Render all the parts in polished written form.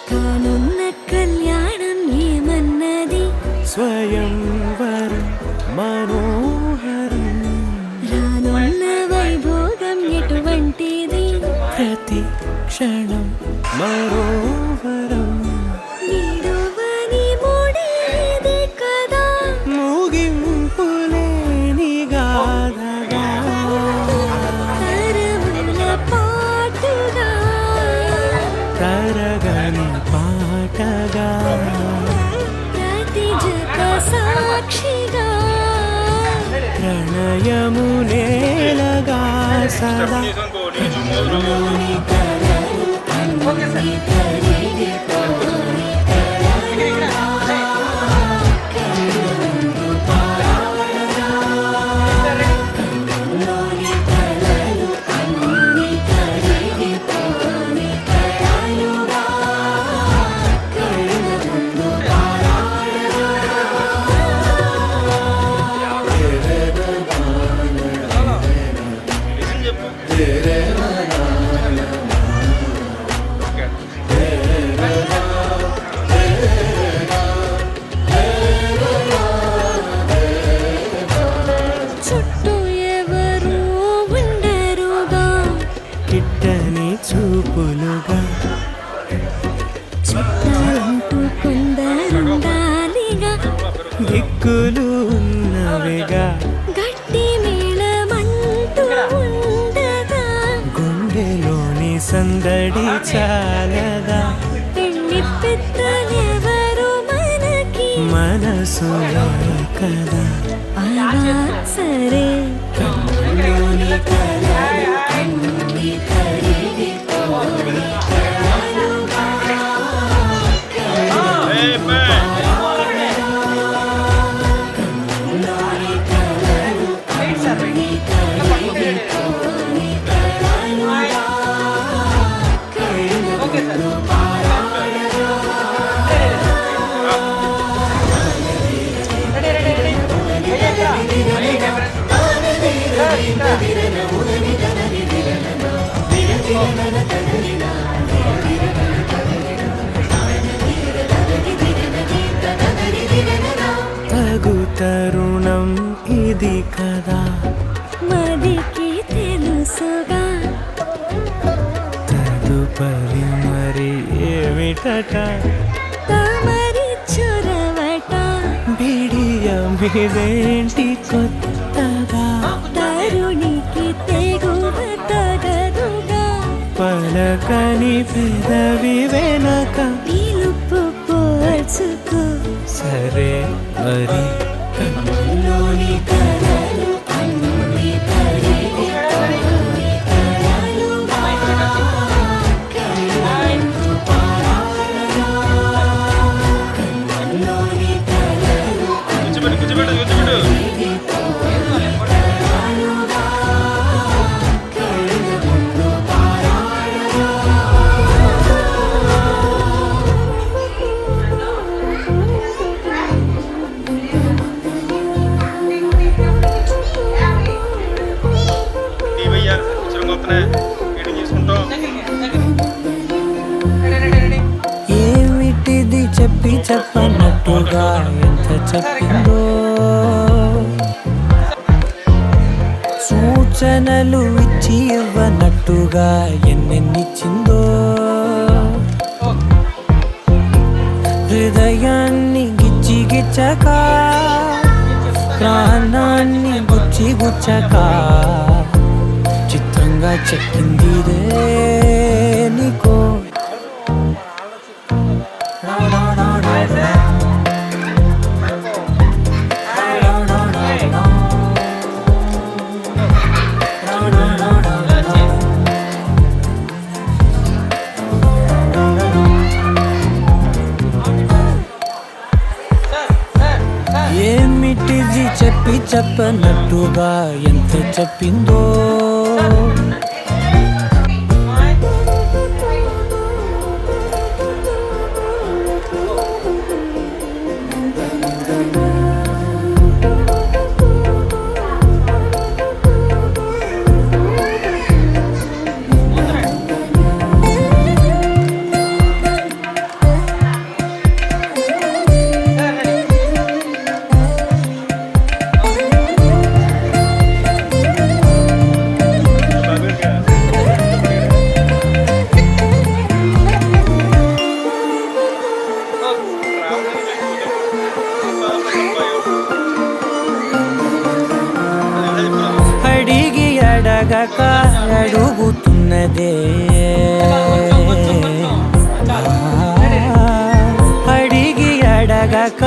కానున్న కళ్యాణం ఏమన్నది స్వయంవరం మనోహరం రానున్న వైభోగం ఎటువంటిది ప్రతి క్షణం మనోహరం నిడువని ముడిది కదా ముగింపులేని గాథగా తరముల పాటుగా తరగని పాటగా ప్రతి జత సాక్షిగా ప్రణయము నేలగా సదా చుట్టూ ఎవరు ఉండరుగా కిట్టని చూపులుగా చుట్టాలంటూ కొందరుండాలిగా దిక్కులు ఉన్నవిగా గట్టి మేళమంటూ ఉండగా గుండెలోని సందడి చాలదా పెళ్లి పెద్దలెవరు మనకి మనసులో కదా అలా సరే కన్నులోని కలలు అన్ని కరిగిపోని కలలుగా కన్నులోని కలలు అన్ని కరిగిపోని కలలుగా కళ్ళలో తగు తరుణం ఇది కదా మదికి తెలుసుగా తదుపరి మరి ఏమిటట తమరి చొరవట బిడియమిదేంటి కొత్తగా తరుణికి తెగువ తగదుగా పలకని పెదవి వెనక పిలుపు పోల్చుకో సరే మరి కన్నులోని కలలు అన్ని కరిగిపోని కలలుగా కళ్ళంటూ పారాడగా కన్నులోని కలలు కరిగిపోని కలలుగా కళ్ళంటూ పారాడగా భయ్యా ఉత్తరం కొత్తనే ఎడిటింగ్ చేసుకుంటాం. ఏమిటిది చెప్పి చెప్పనట్టుగా ఎంత చెప్పిందో సూచనలు ఇచ్చి ఇవ్వనట్టుగా ఎన్నెన్నిచ్చిందో హృదయాన్ని గిచ్చి గిచ్చక ప్రాణాన్ని గుచ్చి గుచ్చక చిత్రంగా చెక్కింది రే నీకో ఏమిటిది చెప్పి చెప్పనట్టుగా ఎంత చెప్పిందో అడగక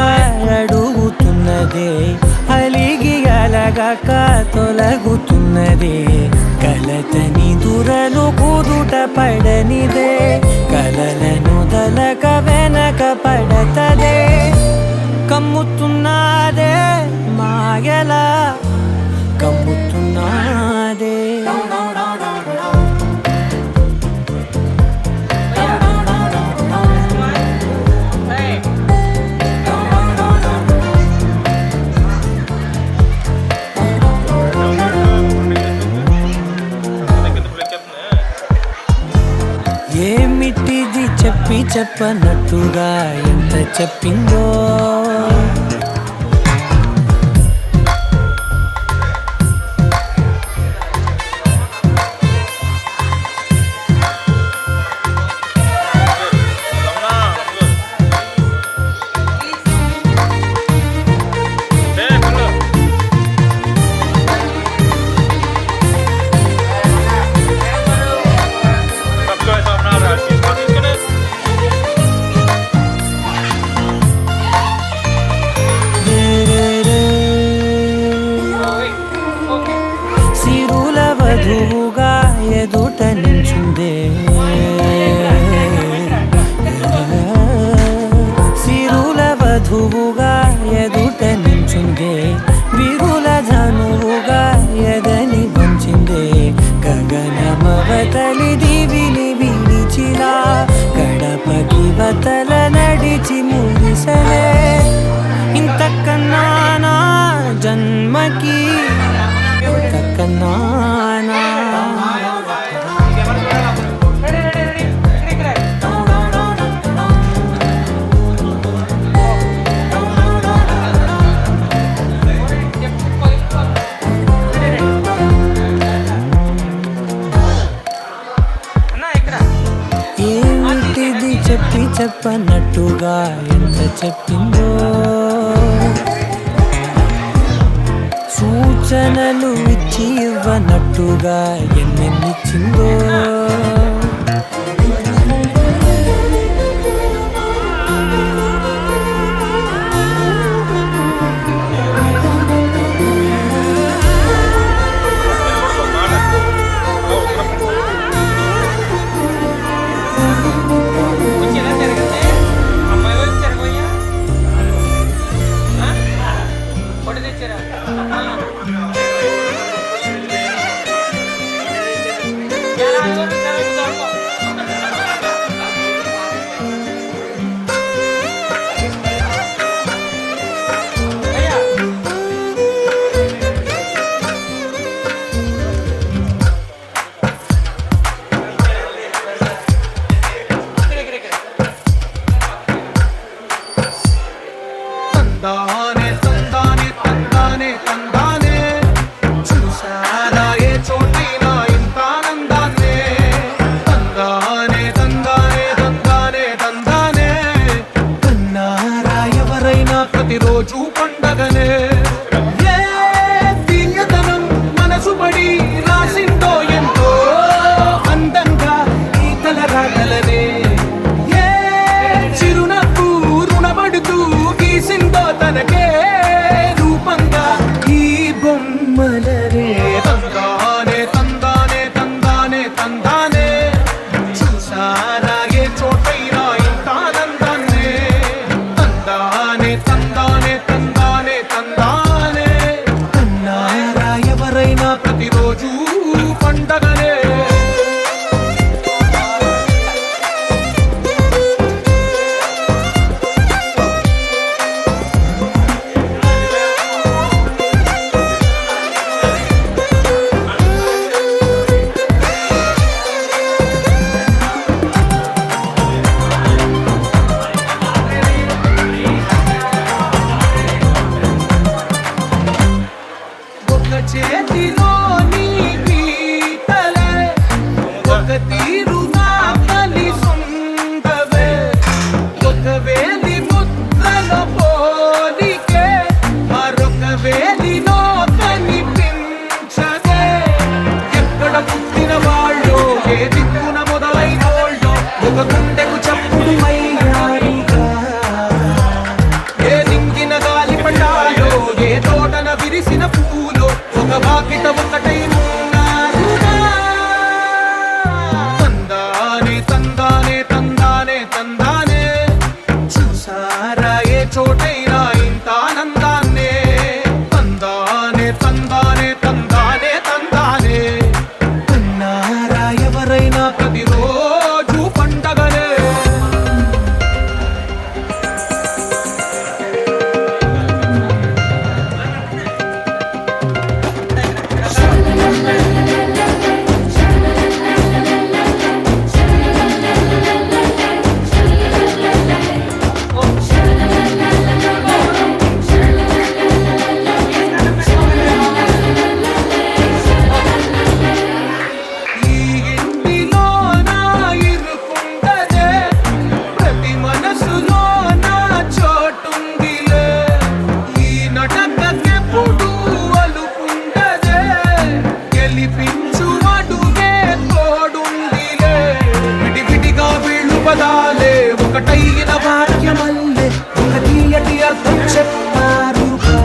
అడుగుతున్నదే, అలిగి అలగక తొలగుతున్నదే, కలతని దురలు కుదుట పడనిదే, కలలను దలక వెనక పడతదే, కమ్ముతున్నదే మాయలా కమ్ముతున్నదే. ఏమిటిది చెప్పి చెప్పనట్టుగా ఎంత చెప్పిందో, సిరుల వధువుగా ఎదుట నించుందే, సిరుల వధువుగా ఎదుట నించుందే, విరుల ధనువుగా ఎదని వంచిందే, గగనమవతలి దివిని విడిచిలా గడపకి వతల నడిచి ముగిసలే, ఇంతకన్నా నా జన్మకి ఇంతకన్నా నా. ఏమిటిది చెప్పి చెప్పనట్టుగా ఎంత చెప్పిందో, సూచనలు ఇచ్చి ఇవ్వనట్టుగా ఎన్నెన్నిచ్చిందో, తెచ్చారా స్వరాలే ఒకటైన వాక్యమల్లే ఒక తీయటి అర్థం చెప్పారుగా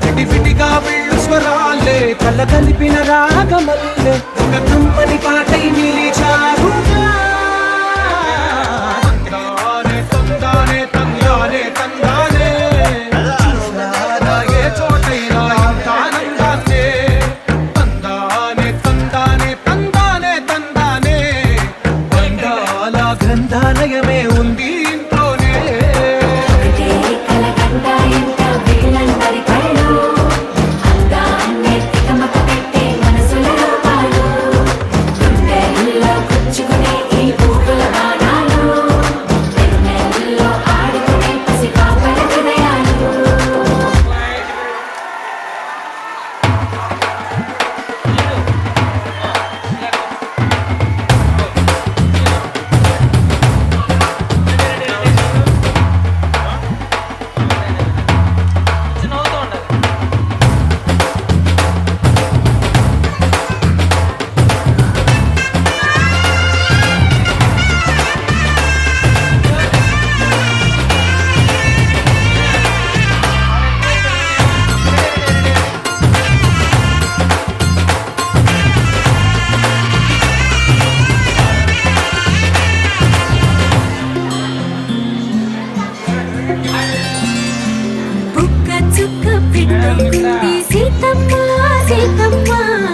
విడివిడిగా వీళ్ళు స్వరాలే కళ్ళ కలిపిన రాగమల్లే ఒక కమ్మని పాటై నిలిచారుగా తందానే తందానే తందానే తందానే చూడాలా ఏ చోటైనా ఇంత ఆనందాన్నే తందానే తందానే తందానే తందానే బంగాళ గ్రంథాలయమే ఉంది ఇంట్లోనే ఒకటే కలకండ ఇంట వీళ్ళందరి కళ్ళు అందాన్నే తికమక పెట్టే మనసుల రూపాలు గుండెల్లో గుచ్చుకునే ఈ పువ్వుల బాణాలు వెన్నెల్లో ఆడుకునే పసిపాపల హృదయాలు బుక్క చుక్క పెట్టుకుంది సీతమ్మ సీతమ్మ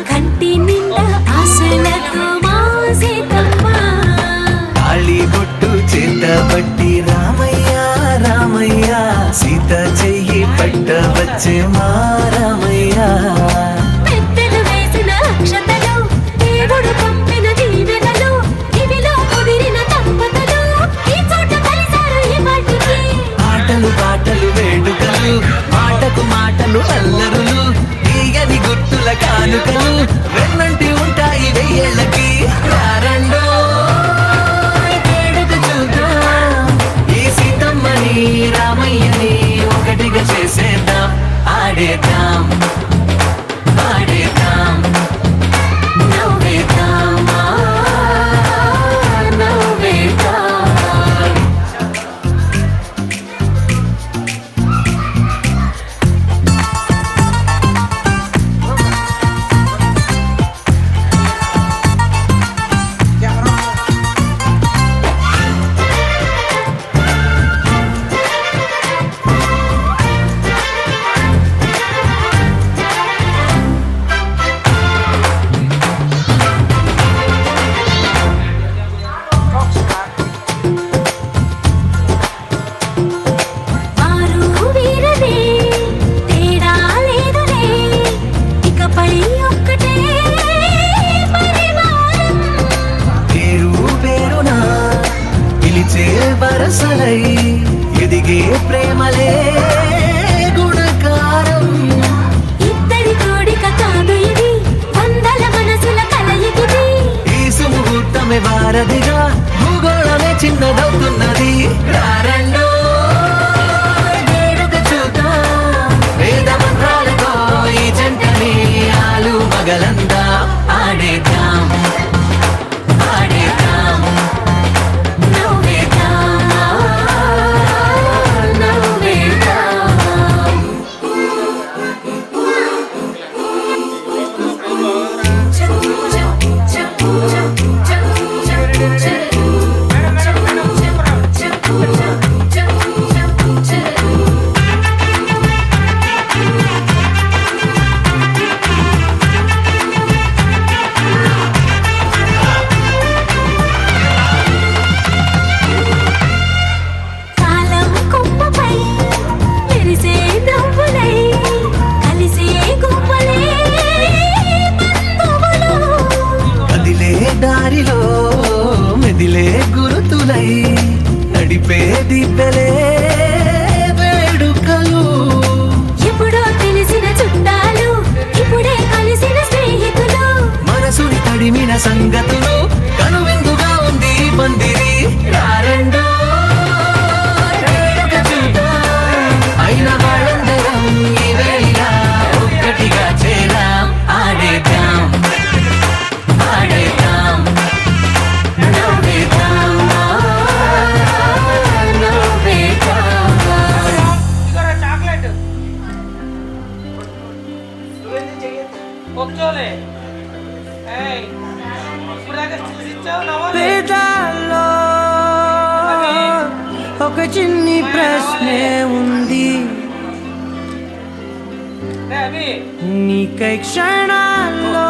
కంటి నిండా ఆశలతో మా సీతమ్మ తాళిబొట్టు చేతబట్టి రామయ్య రామయ్య సీత చెయ్యి పట్టవచ్చే మా రామయ్య పెద్దలు వేసిన అక్షతలు దేవుడు పంపిన దీవెనలు ఇవిలో కుదిరిన దంపతులు ఈ చోట కలిసారు ఈ వాటికి ఆటలు పాటలు వేడుకలు మాటకు మాటలు అల్లరులు తీయని గుర్తుల కానుకలు వెన్నంటి ఉంటాయి వెయ్యేళ్ళకి రారండో వేడుక చూద్దాం ఈ సీతమ్మని రామయ్యని ఒకటిగా చేసేద్దాం ఆడేద్దాం ఆడేద్దాం నవ్వేద్దాం నవ్వేద్దాం వారు వీరనే తేడా లేదులే ఇకపై ఒక్కటే పరివారం పేరు పేరునా పిలిచే వరసలై ఎదిగే ప్రేమలే గుణకారం ఇద్దరి కోడిక కాదు ఇది వందల మనసుల కలయికిది ఈ సుముహూర్తమే వారధిగా భూగోళమే చిన్నదవుతున్నది రారండో వేడుక చూద్దాం వేద మంత్రాలతో ఈ జంటని ఆలు మగలందా ఆడేద్దాం ఆడేద్దాం నవ్వేద్దాం నవ్వేద్దాం కాలం కొమ్మపై మెరిసే నవ్వులై కలిసే గుమ్మలే బంధువులు కదిలే దారిలో మెదిలే గురుతులై నడిపే దిబ్బలే వేడుకలు ఎప్పుడో తెలిసిన చుట్టాలు ఇప్పుడే కలిసిన స్నేహితులు మనసుని తడిమిన సంగతులు కనువిందుగా ఉంది ఈ పందిరి రారండో వేడుక చూద్దాం అయిన వాళ్ళందరం ఈ వేళ ఒక్కటిగా చేరాం ఆడేద్దాం ఆడేద్దాం నవ్వేద్దాం చిన్ని ప్రశ్నే ఉంది, నీకై క్షణాల్లో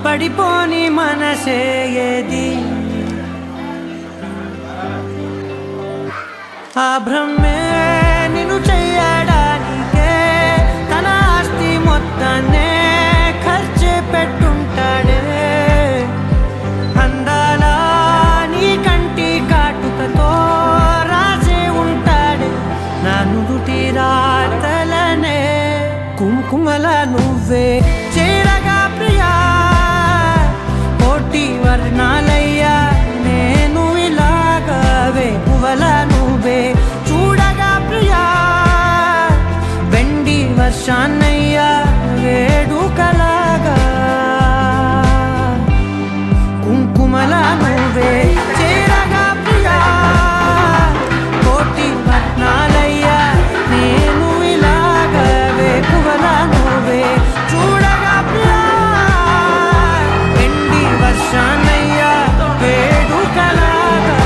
పడిపోని మనసే ఏది, ఆ భ్రమే నిన్ను చెయ్యడానికే తన ఆస్తి మొత్తాన్నే ఖర్చు పెట్టుంటాడే, అందాల నీ కంటి కాటుకతో రాసే ఉంటాడే నా నుదుటి రాతలనే, కుంకుమల నువ్వే చేరగా ప్రియా, కోటి వర్ణాలయ్యా నేను ఇలాగవే, పువ్వల నువ్వే చూడగా ప్రియా, వెండి వర్షాన్నయ్యా వేడుకలాగా, కుంకుమల నువ్వే చేరగా ప్రియా, కోటి వర్ణాలయ్యా నేను ఇలాగవే, పువ్వల నువ్వే చూడగా ప్రియా, వెండి వర్షాన్నయ్యా వేడుకలాగా.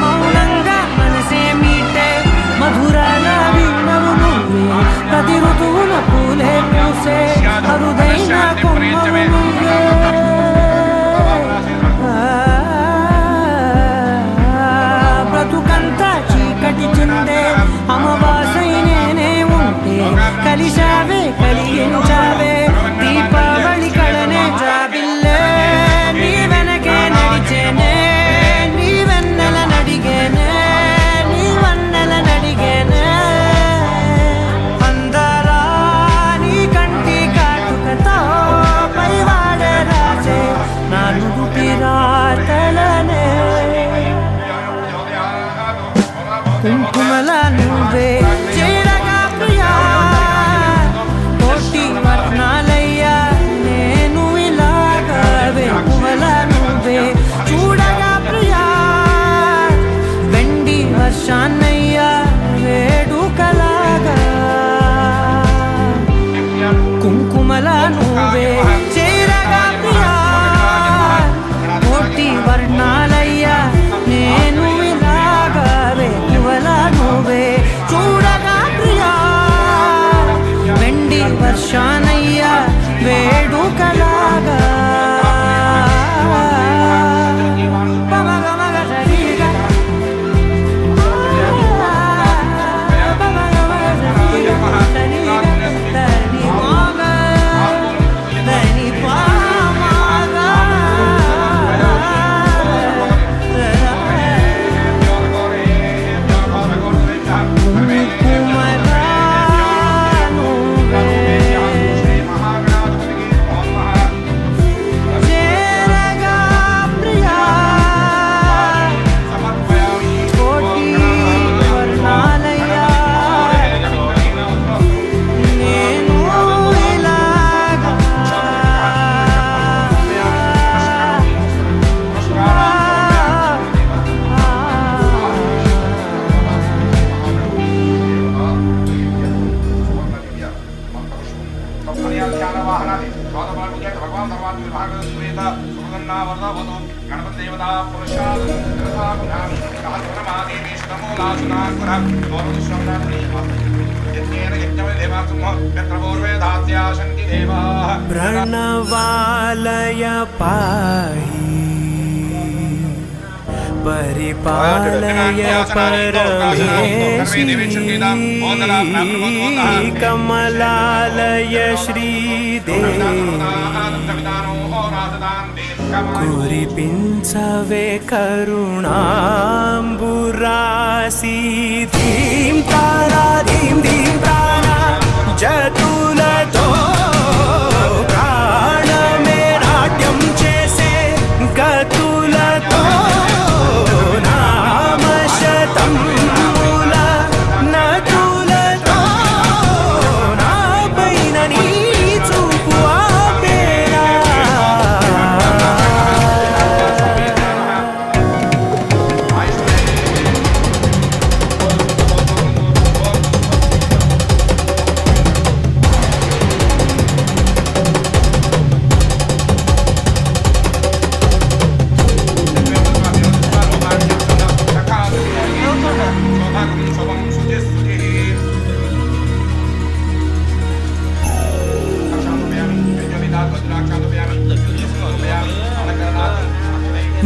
మౌనంగా మనసే మీటే మధురాల వీణవు నువ్వే, ప్రతి ఋతువుల పూలే పూసే అరుదైన కొమ్మవు నువ్వే, బ్రతుకంతా చీకటి చిందే అమవాసై నేనే ఉంటే, కలిశావే కలిగించావే దీపావళి కళనే జాబిల్లే, నీ వెనకే నడిచేనే నీ వెన్నెల నడిగేనే, నీ వన్నెల నడిగేనే, అందరా నీ కంటి కాటుకతో పైవాడే రాసే నా నుదుటి రాతలనే, కుంకుమల నువ్వే చేరగా ప్రియా, కోటి వర్ణాలయ్యా నేను ఇలాగవే, పువ్వల నువ్వే చూడగా ప్రియా, వెండి వర్షాన్నయ్యా వేడుకలాగా, కుంకుమల నువ్వే చేరగా ప్రియా, కోటి వర్ణాలయ్యా నేను ఇలాగవే, పువ్వల నువ్వే చూడగా ప్రియా, వెండి వర్షానయ్యా వేడుకలాగా. प्रणवालय पाहि परिपालय परमेशी कमलालय श्रीदेवी कुरिपिंचवे करुणांबु దాసి ధీం తారా ధీం ధీం తారా జతులతో ప్రాణమే నాట్యం చేసే గతులతో నామశతం మూల నటులతో నా పైన నీ చూపు ఆపేరా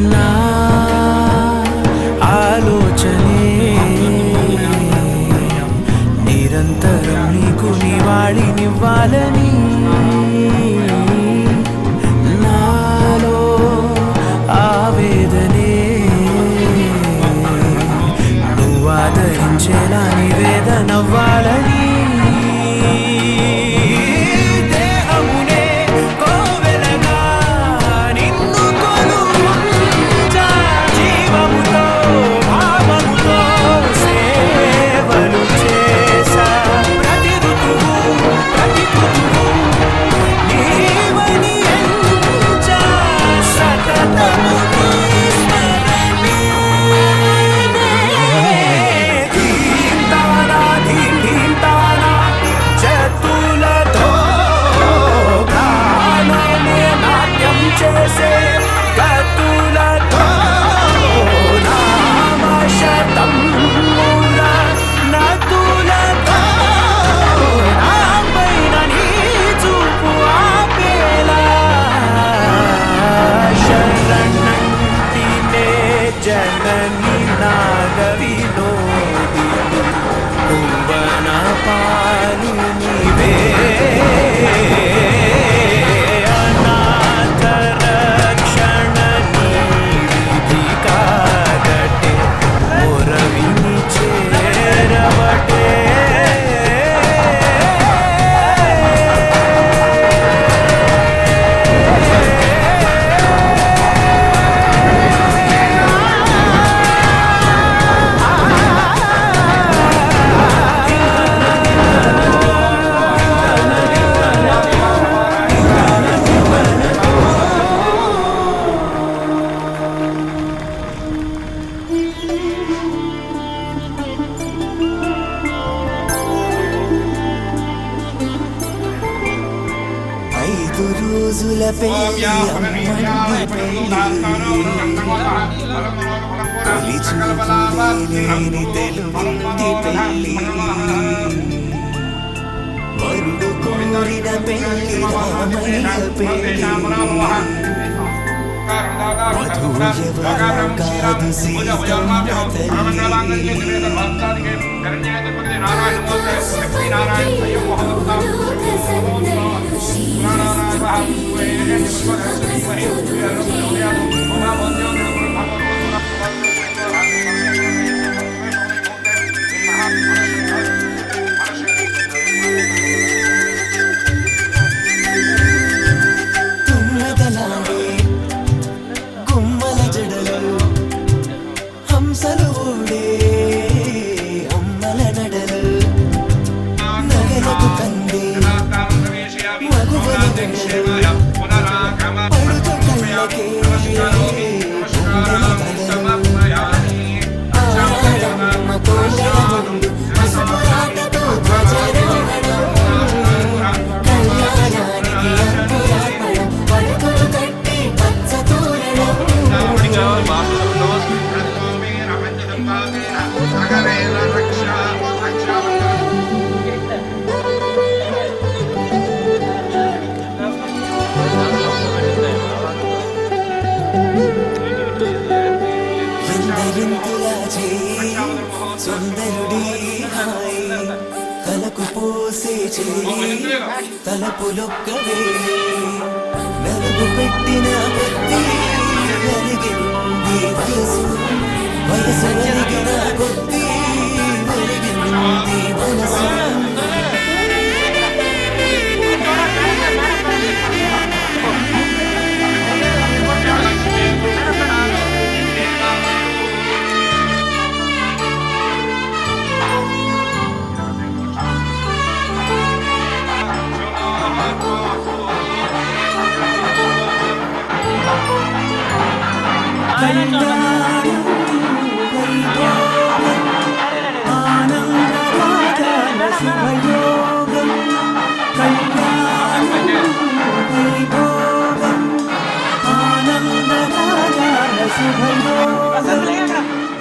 నా ఆలోచనే నిరంతరం నీకు నివాళినివ్వాలని నాలో ఆవేదనే నువ్వు ఆదరించేలా నివేదనవ్వాలని దేహమునే కోవెలగా నిన్ను కొలువుంచా జీవముతో భావముతో సేవలు చేసా ప్రతి ఋతువు నీవని ఎంచా సతతము నీ స్మరణే ధీం తారా ధీం ధీం తారా జతులతో ప్రాణమే నాట్యం చేసే గతులతో నామశతం మూల నతులతో నా పైన నీ చూపు ఆపేలా శరణంటినే జనని నాగవినోది భువన పాలు నీవే అనాథ రక్షణ నీవిధి కాగటే మొరవిని చేరవటే ఐదు రోజుల పెళ్లి అమ్మంది పెళ్లి చూపులేని తెలుగుంది పెళ్లి వరుడు కోరిన పెళ్లి రామయ్య పెళ్లి వధువు ఎవరో కాదు సీతమ్మ తల్లి తుమ్మెదలాడే గుమ్మల జడలు హంసలు ఊడే అమ్మల నడలు నగలకు కంది మగువల నడలు పడుతు కళ్ళకే ఆడమ్మ కోళ్ళ ముందు పసుపురాటతో ధ్వజారోహణం కళ్యాణానికి అంకురార్పణం పడుకులు కట్టి పచ్చ తోరణం ఎందరింతులా చేయి సుందరుడి హాయి తలకు పోసే చేయి తలపులొక్కవే నలుగు పెట్టిన కొద్దీ కలిగింది వయసు వయసు కలిగిన కొద్దీ కళ్యాణం వైభోగం ఆనందరాగాల శుభయోగం కళ్యాణం వైభోగం ఆనందరాగాల శుభయోగం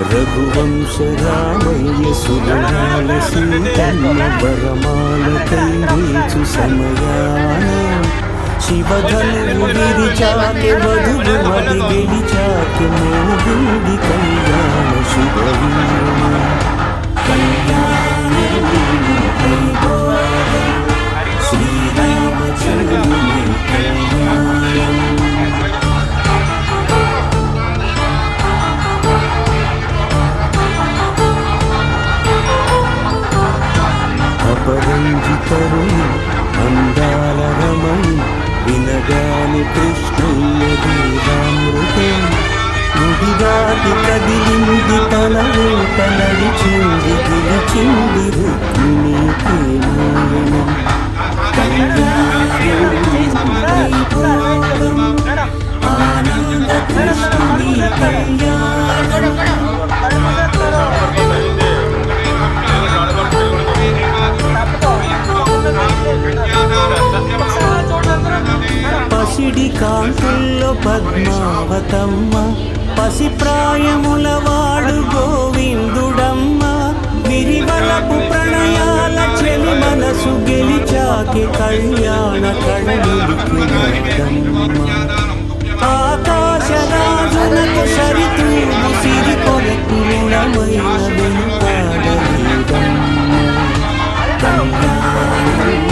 రఘువంశ రామయ్య సుగమాల సీతమ్మ వరమాల కైవేచు సమయాన శివధనువు విరిచాకె వధువు మది గెలిచాకె మోగుండి కళ్యాణ శుభవీణ కళ్యాణం వైభోగం శ్రీరామచంద్రుని కళ్యాణం అపరంజితరుని అందాల రమణి వినగాని కృష్ణయ్య దీవామృతం నుడిదాటి కదిలింది తన వెంట నడిచింది గెలిచింది రుక్మిణి ప్రేమాయణం కళ్యాణం ఆనంద కృష్ణుని కళ్యాణం పసిడి కాంతుల్లో పద్మావతమ్మ పసి ప్రాయముల వాడు గోవిందుడమ్మ విరివలపు ప్రణయాల చెలి మనసు గెలిచాకి కళ్యాణ కళలికి ఆకాశరాజునకు సరితూము సిరి కొరకు రుణమైన వెనుకాడలేదమ్మ కళ్యాణం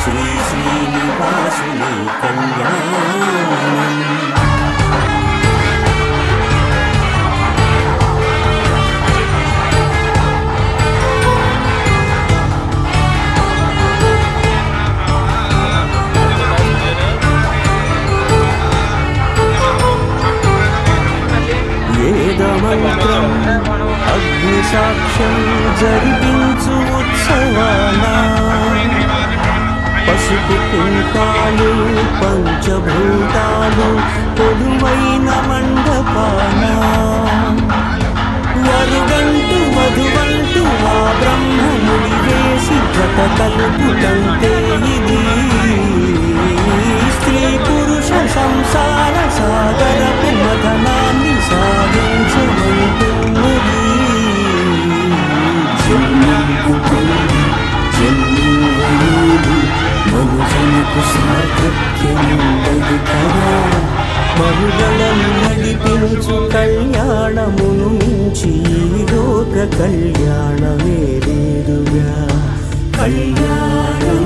శ్రీ శ్రీనివాసుని కళ్యాణం వేదమంత్రం అగ్ని సాక్ష్యం జరిపించు ఉత్సవానా పసుపు కుంకాలు పంచభూతాలు కొలువైన మండపాన వరుగంటు వధువంటు ఆ బ్రహ్మముడి వేసి జత కలుపుతంటే ఇది స్త్రీ పురుష సంసార సాగరపు మథనాన్ని సాధించమంటున్నది మనుషులకు సార్థక్యముండదు కదా మరుగలను నడిపించు కళ్యాణమును మించి లోక కళ్యాణమే లేదుగా కళ్యాణం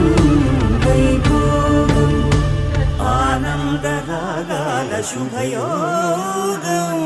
వైభోగం ఆనంద రాగాల శుభయోగం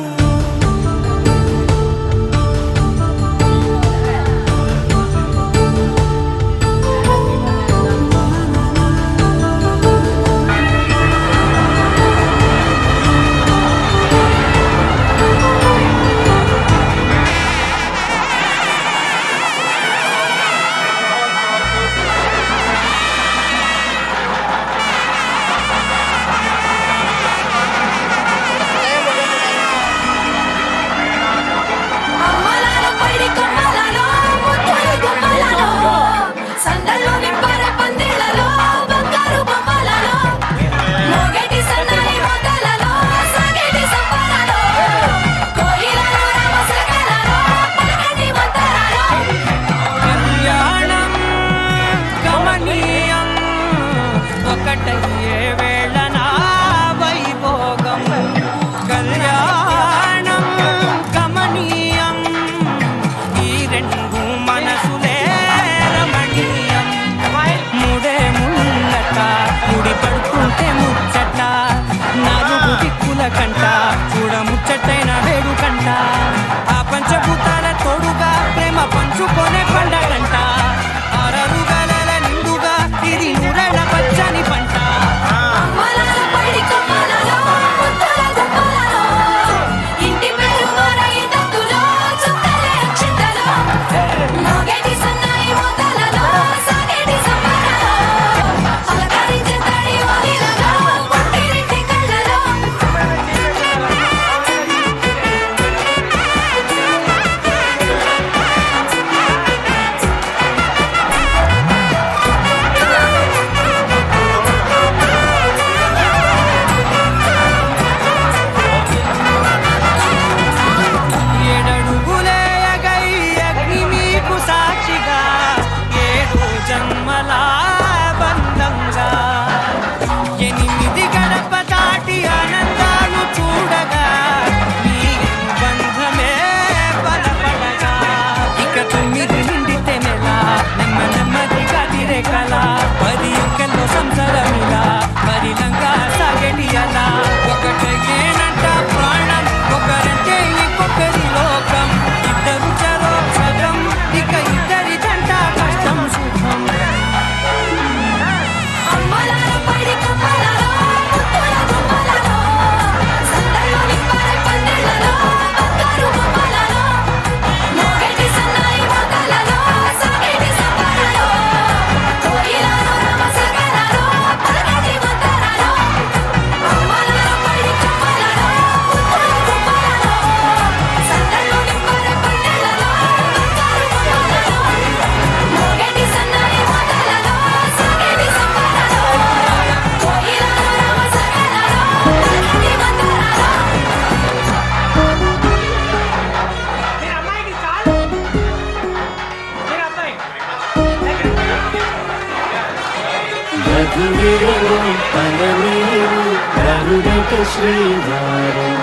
మధురేలో పలమేలు గరుడట శ్రీవారం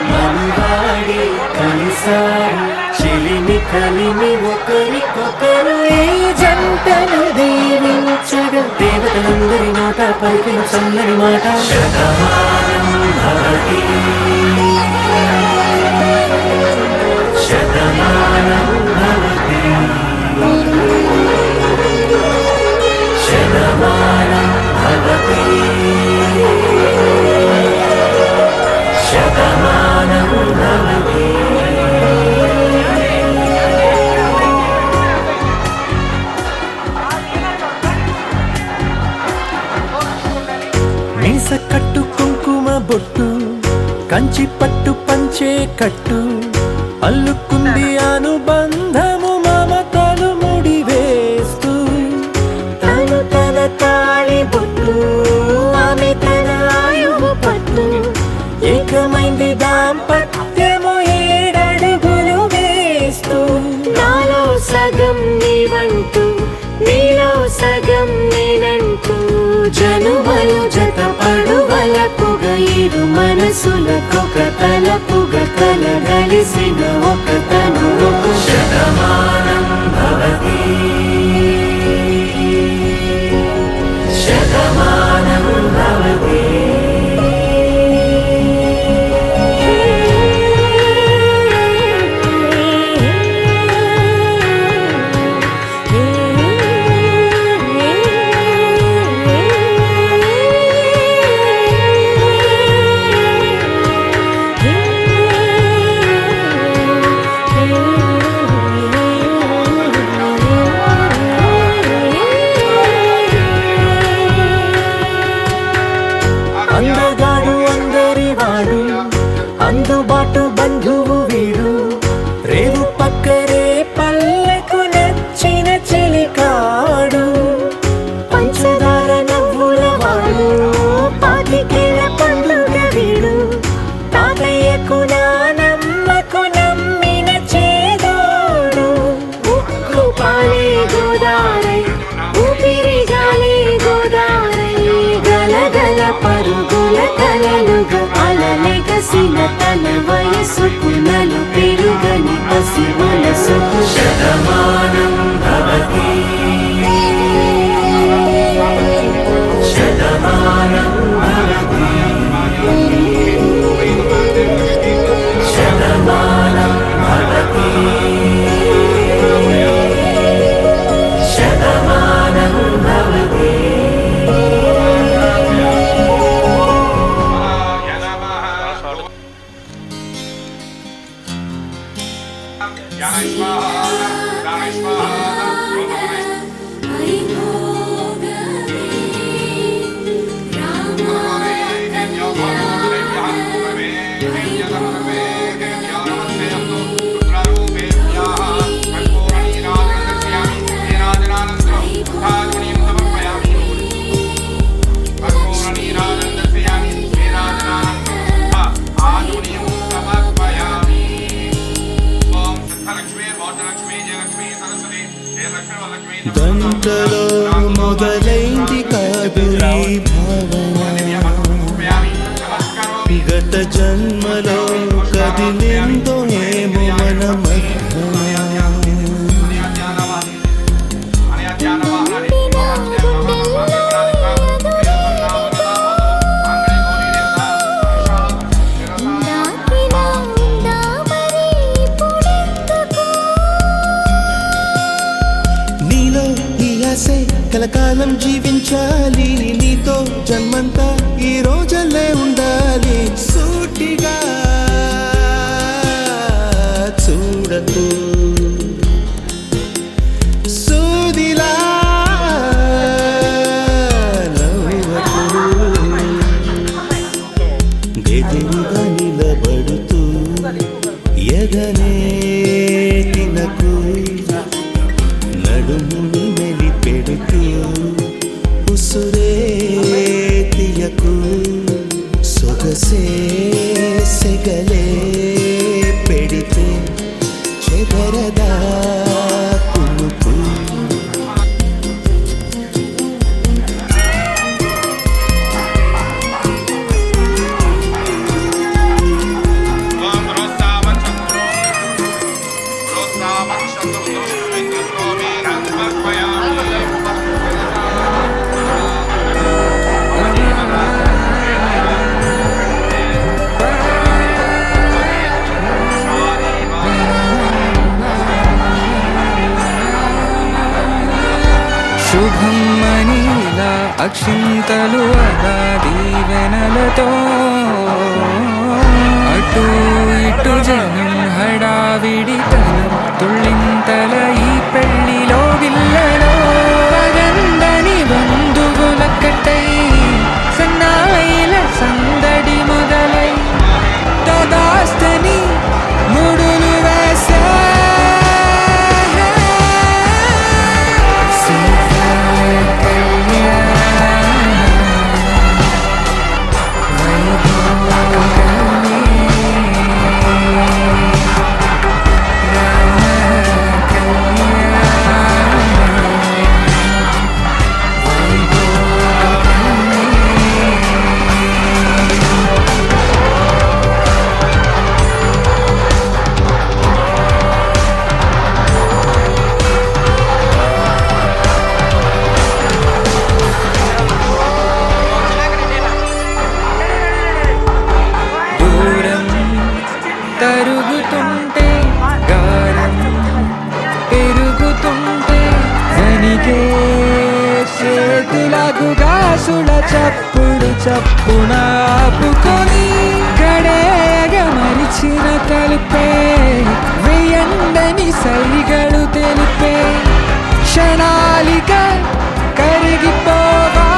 మనవాడి కలిసారు చెలిమి కలిమి ఒకరికొకరు ఈ జంటను దీవించగా దేవతలందరి నోట పలికిన చల్లని మాట శతమానం భవతి శతమానం భవతి శతమానం భవతి శతమానం భవతి. మీస కట్టు కుంకుమ బొట్టు కంచి పట్టు పంచే కట్టు అల్లుకుంది అనుబంధము మమతలు ముడి వేస్తూ తను తన తాళి బొట్టు ఆమె తన ఆయువు పట్టు ఏకమైంది దాంపత్యము 7 అడుగులు వేస్తూ నాలో సగం నీవంటూ నీలో సగం నేనంటూ జనుమలు జత పడువలపుగ ఇరు మనసులకొక తలపుగ కలగలిసిన ఒక తను శతమానం భవతి శతమానం భవతి. అందగాడు అందరివాడు అందుబాటు బంధువు వీడు రేవు పక్కరే పల్లెకు నచ్చిన చెలికాడు పంచదార నవ్వుల వాడు పాతికేల పండుగ వీడు తాతయ్యకు నానమ్మకు నమ్మిన చేదోడు ఉక్కు పాలే గోదారై ఊపిరి గాలి గోదారై గలగల పరుగుల కలలుగా అలలెగసిన తన వయసుకు నలు పెరుగని పసి మనసుకు శతమానం భవతి శతమానం భవతి శతమానం భవతి శతమానం భవతి. గంటలో మొదలైంది కాదు ఈ భావన గత జన్మలో కదిలిందో ఏమో మన మధ్యన నీలో ఈ ఆశే కలకాలం జీవించాలి నీతో జన్మంతా ఈ రోజులే ఉండాలి సూటిగా చూడకు సూదిలా నవ్వకు ఎదురుగా నిలబడుతూ ఎదనే తినకు నడుముని మెలిపెడుతూ ఉసురే తీయకు సొగసే సెగలే పెడితే చెదరదా కునుకు శుభమ్మని ఇలా అక్షింతలు అలా దీవెనలతో అటు ఇటు జనం హడావిడితనం తుళ్ళింతల ఈ పెళ్లిలో గిల్లలో పగందని బంధువులక్కటై సన్నాయిల సందడి మొదలై తదాస్తని ముడులు వేసే తరుగుతుంటే గారం పెరుగుతుంటే వనికే చేతులకు గాసుల చప్పుడు చప్పున ఆపుకొని గడేగ మరిచిన తలుపే వెయ్యండని సైగడు తెలిపే క్షణాలిక కరిగిపోవా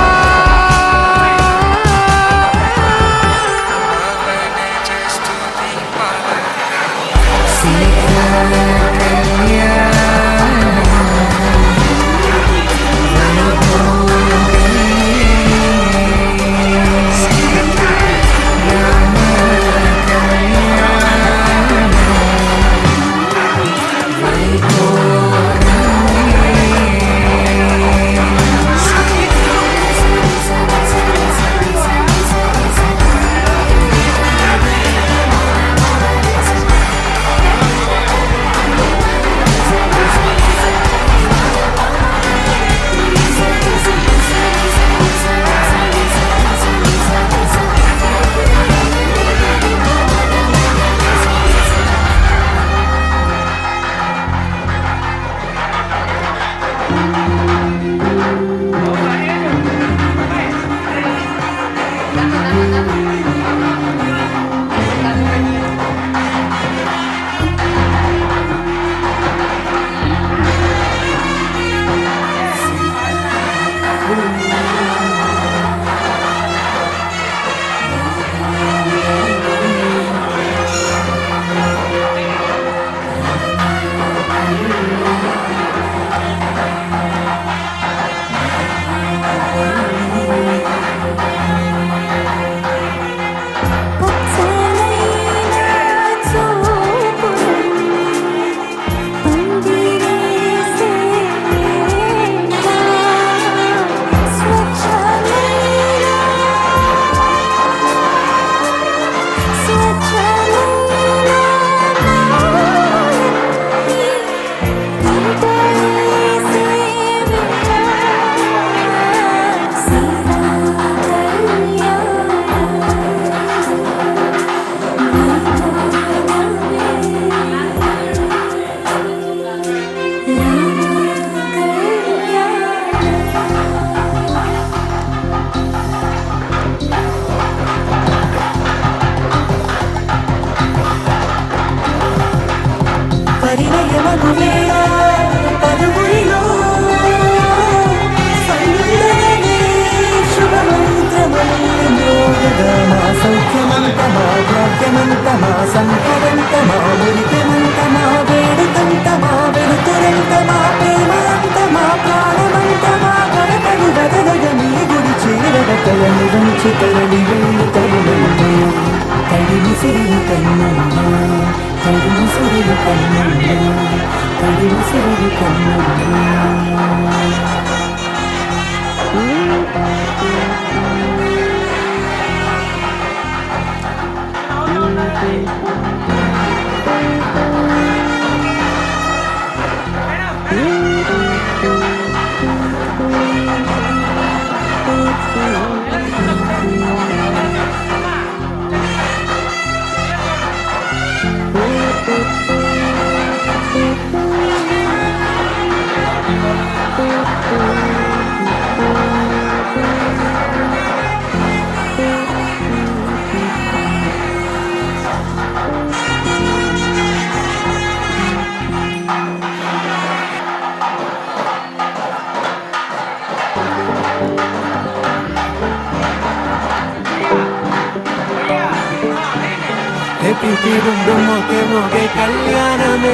హే పిపి డుండు మోగే మోగే కళ్యాణమే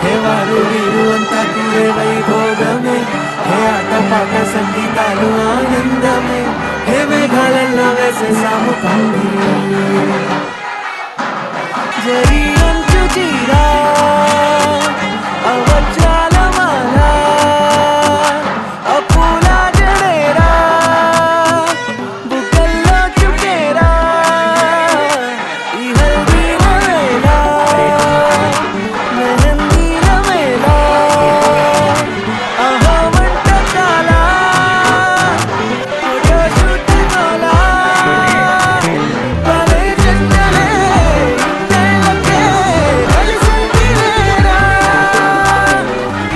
హే వారు వీరు అంతా కూడే వైభోగమే హే ఆట పాట సంగీతాలు ఆనందమే హే మేఘాలలో వేసేసాము పందిరి జరి అంచు చీరా అవచ్చాల మాల అపూల జడేరా బుగ్గల్లో చుట్టేరా ఈ హల్దీల వేళ మెహందీల వేళ ఆహా వంటకాల ఫోటో షూట్ కాల భలే జంటలే ఇన్నేళ్ళకే కలిసిందిలేరా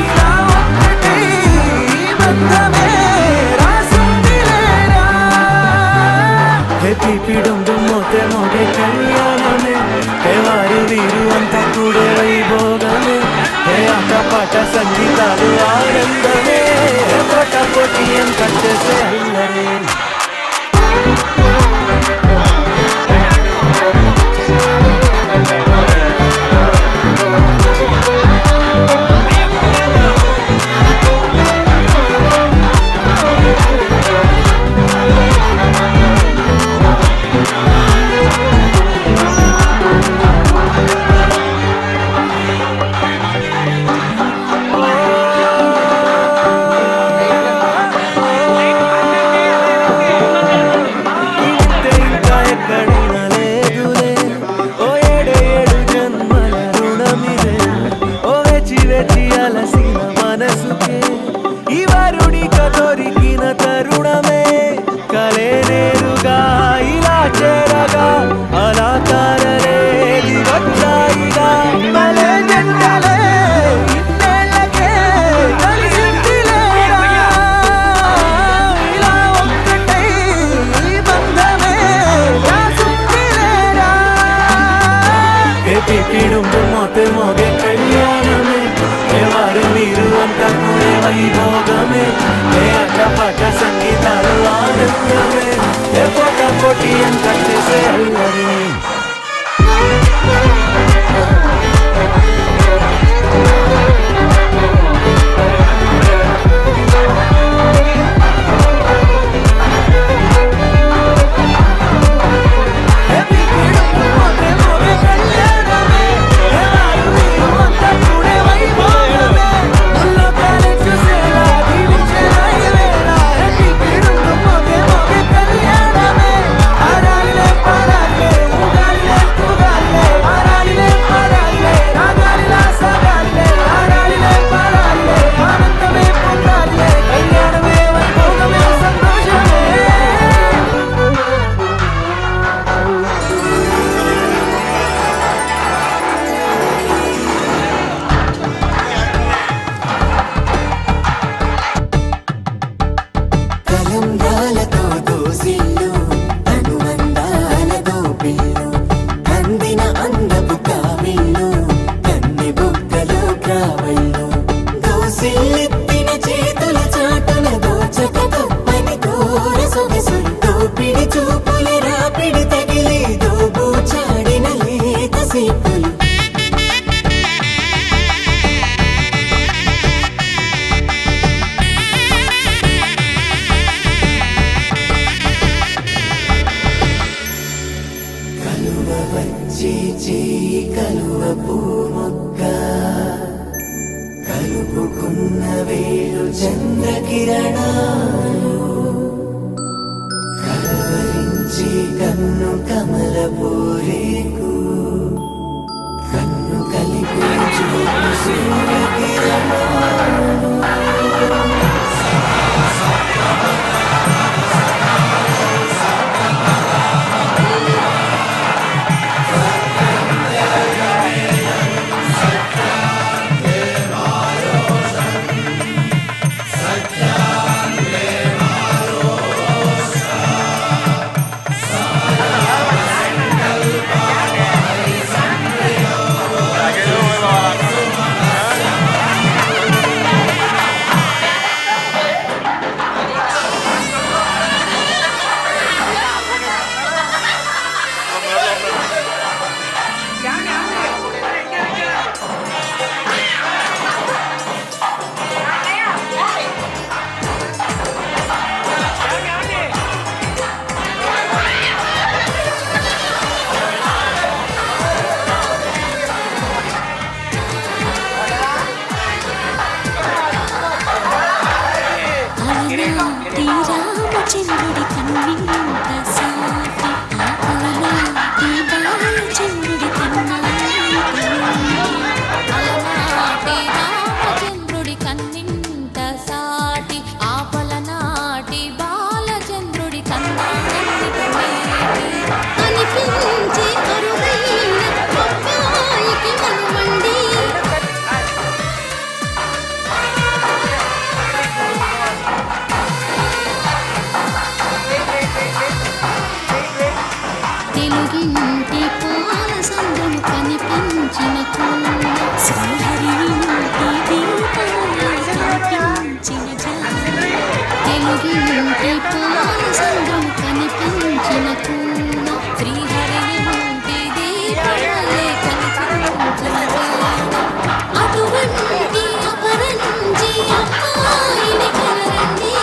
ఇలా ఒక్కటి బంధమే రాసిందిలేరా హే పిపి డుండు మోతే మోగే కళ్యాణమే హే వారు వీరు అంతా కూడే వైభోగమే హే ఆట పాట సంగీతాలు ఆనందమే హే పోట పోటీ ఎంత చేసే అల్లరే ఇంతే ఇంకా ఎక్కడైనా లేదులే ఓ ఏడు ఏడు జన్మల రుణమిదే ఓ వేచి వేచి అలసిన మనసుకే ఈ వరుడిక దొరికిన తరుణమే కలే నేరుగా ఇలా చేరగా అలా తారలేది వచ్చాయిగా భలే జంటలే ఇన్నేళ్ళకే కలిసిందిలేరా ఇలా ఒక్కటై బంధమే రాసిందిలేరా హే పిపి డుండు మోతే మోగే కళ్యాణమే హే వారు మీరు అంతా కూడే వైభోగమే హే ఆట పాట సంగీతాలు ఆనందమే హే పోట పోటీ ఎంత చేసే అల్లరి హే పిపి డుండు మోతే మోగే కళ్యాణమే హే వారు వీరు అంతా కూడే వైభోగమే ముల్లో కాలే చూసేలా దీవించేలా ఈ వేళ హే పిపి డుండు మోగే మోగే కళ్యాణమే ఆరాలిలే పారాలిలే ఊగాలిలే తూగాలిలే ఆరాలిలే పారాలిలే రాగాలిలా సాగాలిలే ఆరాలిలే పారాలిలే ఆనందమే పొందాలిలే కళ్యాణమే వైభోగమే సంతోషమే కలంబ్రాలతో దోసిల్లు అనువందాలతో పిల్లు అందిన అందపు కావిళ్ళు కన్ని బుక్కలు కావళ్ళు దోసిల్లెత్తిన చేతుల చాటున దోచక తప్పని కోర సొగసులు దోపిడి చూపుల రాపిడి తగిలి దోబూచాడిన లేత సీపులు కలువ వచ్చి చేయి కలువ పూమొక్క కలుపుకున్న వేలు చంద్రకిరణాలు కలవరించి కన్ను కమల పూరేకు కన్ను కలిపి చూపు సూర్యకిరణాలు కనిపించిన శ్రీహరి కనిపించిన తెలుగింటి పాలసంద్రం కనిపించిన శ్రీహరి కనిపించిన అటువంటి అపరంజి అమ్మాయిని కలరండి.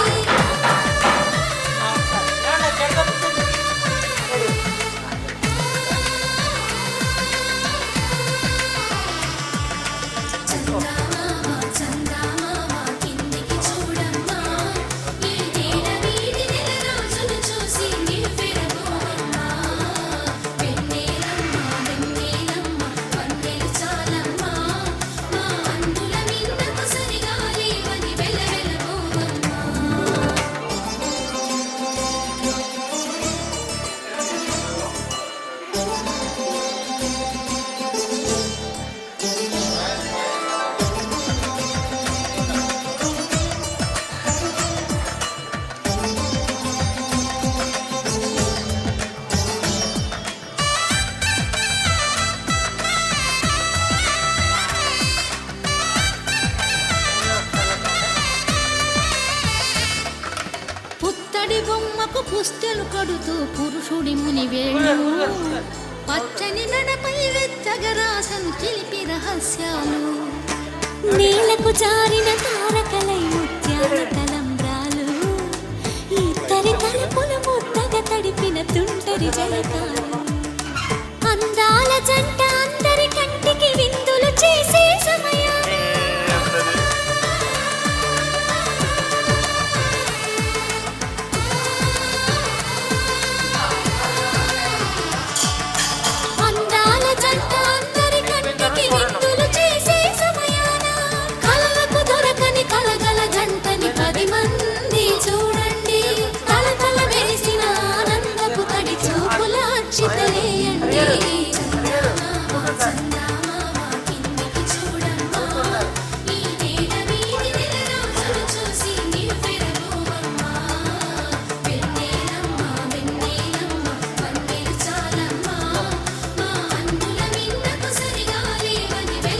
పుత్తడి బొమ్మకు పుస్తెలు కడుతూ పురుషుడి మునివేళ్ళు పచ్చని నడపై వెచ్చగరాసను చిలిపి రహస్యాలు నీలకు జారిన తారకలై ముత్యాల తలంబ్రాలు ఇద్దరి తలుపులు ముద్దగా తడిపిన తుంటరి జలకాలు అందాల జంట అందరి కంటికి విందులు చేసే సమయం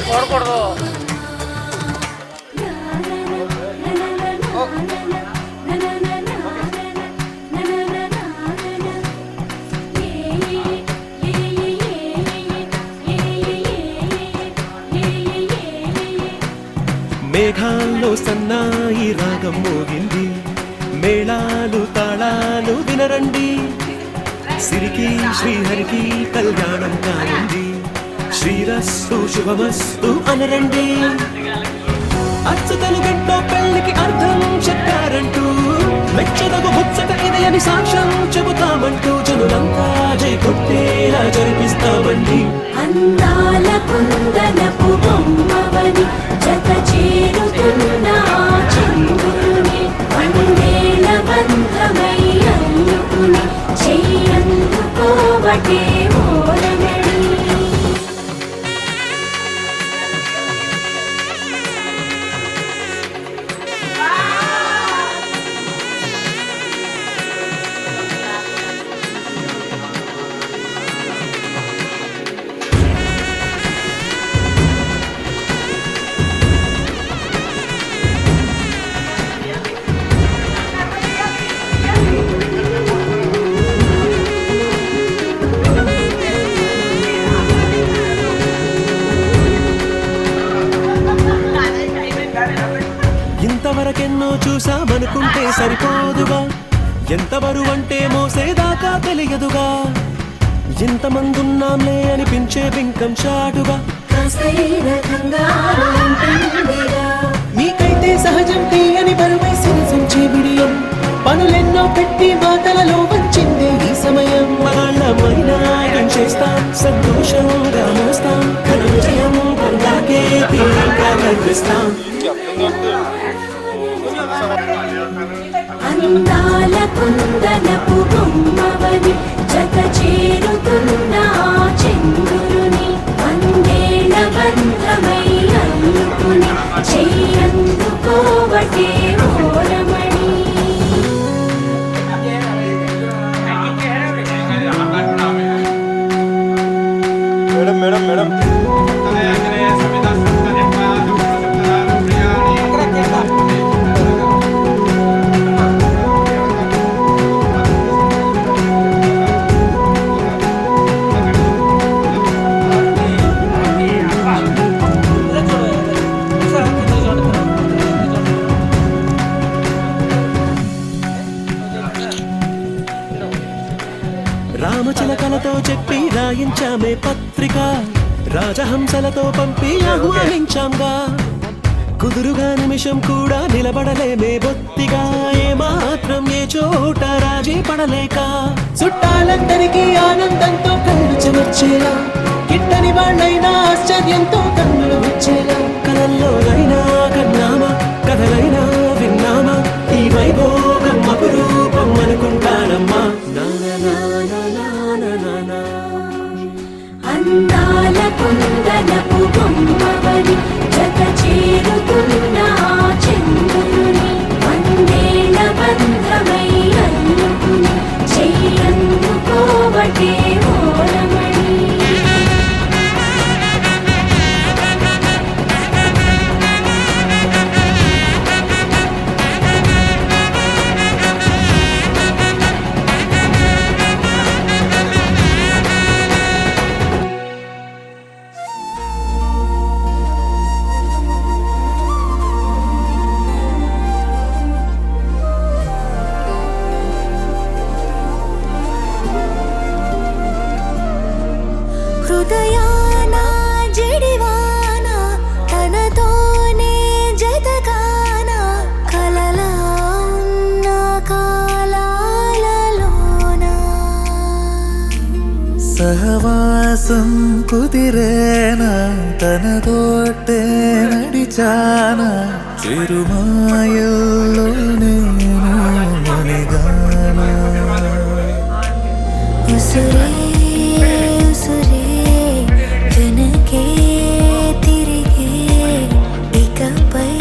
చూడకూడదు. మేఘాల్లో సన్నాయి రాగం మోగింది, మేళాలు తాళాలు వినరండి, సిరికి శ్రీహరికి కళ్యాణం కానుంది, శ్రీరస్తు శుభమస్తు అనరండి. అచ్చతలు గంటో పెళ్లికి అర్థం చెప్పారంటూ మెచ్చదగు ముచ్చట ఇది అని సాక్ష్యం చెబుతామంటూ జనులంతా జై కొట్టేలా జరిపిస్తామండి. అందాల కుందనపు బొమ్మవని జత చేరుతున్న చంద్రుని వందేల బంధమై అల్లుకుని చెయ్యందుకోవటే ఓరమణి. ఇంతవరకెన్నో చూసామనుకుంటే సరిపోదుగా, ఎంత బరువంటే మోసేదాకా తెలియదుగా, ఇంతమందున్నాంలే అనిపించే బింకం చాటుగా మీకైతే సహజం తీయని బరువై సిరిసంచే బిడియం, పనులెన్నో పెట్టి మాటలలో వచ్చిందే ఈ సమయం. మనాళ్ళమైనా ఏం చేస్తాం, సంతోషంగా మోస్తాం, ఘన విజయం పొందాకే తీరంగా కనిపిస్తాం. అందాల కుందనపు బొమ్మవని జత చేరుతున్న చంద్రుని వందేళ్ల బంధమై అల్లుకుని చెయ్యందుకోవటే ఓరమణి. మేడం మేడం మేడం రామచిలకలతో చెప్పి రాయించామే పత్రిక, రాజహంసలతో పంపి ఆహ్వానించాంగా. కుదురుగా నిమిషం కూడా నిలబడలేమే బొత్తిగా, ఏ మాత్రం ఏ చోట రాజీ పడలేక. చుట్టాలందరికీ ఆనందంతో కళ్ళు చెమర్చేలా, గిట్టని వాళ్ళైనా ఆశ్చర్యంతో కన్నులు వచ్చేలా. కలల్లోనైనా కన్నామా, కథలైనా విన్నామా, ఈ వైభోగం అపురూపం అనుకుంటానమ్మా. అందాల కుందనపు బొమ్మవని జత చేరుతున్న ఆ చంద్రుని, వందేళ్ల బంధమై అల్లుకుని చెయ్యందుకోవటే ఓరమణి. హృదయాన జడివాన తనతోనే జతగాన, కలలా ఉన్న కాలాలలోన సహవాసం కుదిరేనా, తనతోటే నడిచానా, చిరుమాయల్లో నేను మునిగానా. ఉసురే ఉసురే వెనకే తిరిగే, ఇకపై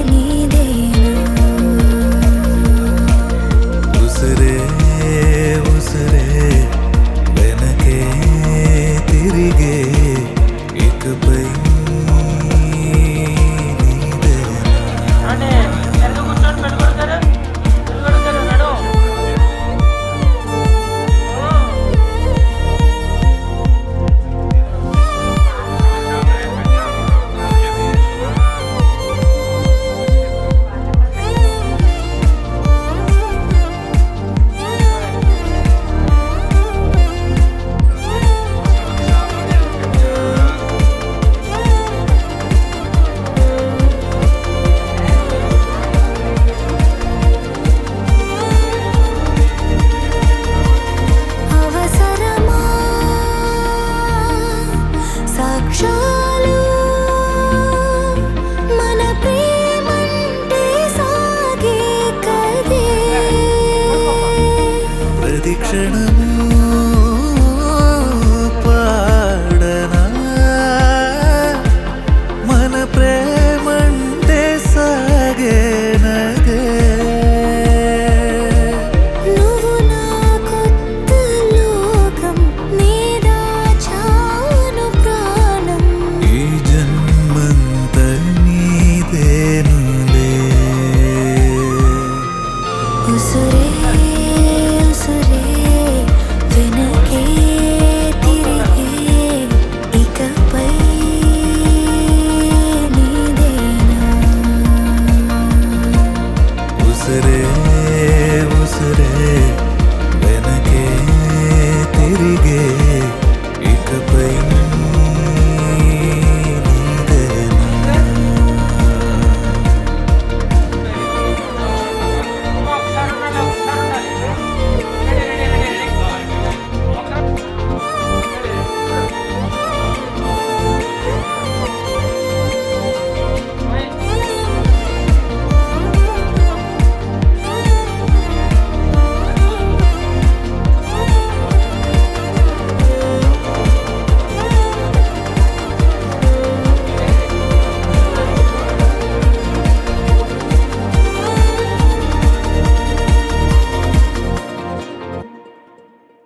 నీదేనా. ఉసిరే ఉసిరే వెనకే తిరిగే, ఇకపై అవసరమా సాక్ష్యాలు, మన ప్రేమంటే సాగే కదే. ప్రతి క్షణం